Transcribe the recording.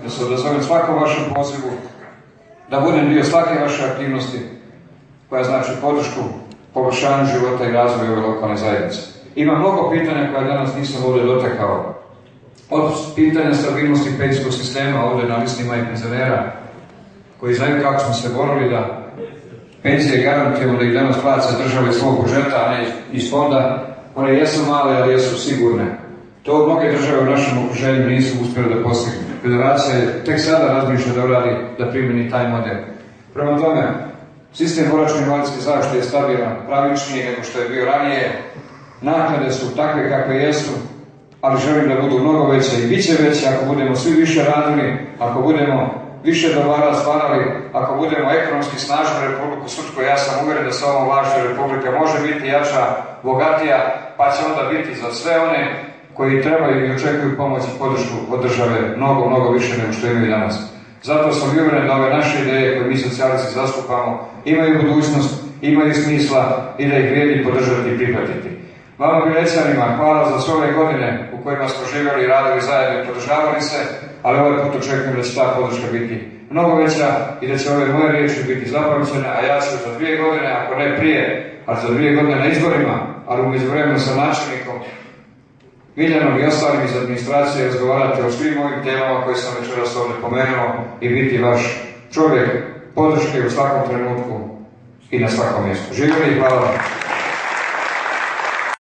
Da se odazovem svakom vašem pozivu, da budem dio svake vaše aktivnosti koja znači podršku poboljšanju života i razvoju ove lokalne zajednice. Ima mnogo pitanja koja danas nisam ovdje dotakao. Od pitanja stabilnosti penzijskog sistema ovdje na listima i penzionera, koji znaju kako smo se borili da penzije garantujemo da ih danas plaća država iz svog budžeta, a ne iz fonda. One jesu male, ali jesu sigurne. To mnoge države u našem okruženju nisu uspjeli da postignu. Federacija je tek sada razmišlja da uradi, da primjeni taj model. Prema tome, sistem boračko-invalidske zaštite je stabilan, pravičniji nego što je bio ranije. Naknade su takve kakve jesu, ali želim da budu mnogo veće i bit će veće ako budemo svi više radili, ako budemo više dobara stvarali, ako budemo ekonomski snažni Republiku Srpsku. Ja sam uvjeren da sa ovom vlašću Republika može biti jača, bogatija, pa će onda biti za sve one koji trebaju i očekuju pomoć i podršku od države mnogo više nego što imaju danas. Zato sam uvjeren da ove naše ideje koje mi socijalisti zastupamo imaju budućnost, imaju smisla i da ih vrijedi podržati i prihvatiti. Vama Bilećanima hvala za sve ove godine u kojima smo živjeli i radili zajedno i podržavali se, ali ovaj put očekujem da će ta podrška biti mnogo veća i da će ove moje riječi biti zapamćene, a ja ću za 2 godine, ako ne prije, ali za 2 godine na izborima, ali u međuvremenu sa načelnikom Miljanom i ostalim iz administracije razgovarati o svim ovim temama koje sam večeras ovdje pomenuo i biti vaš čovjek podrške u svakom trenutku i na svakom mjestu. Živjeli i hvala vam.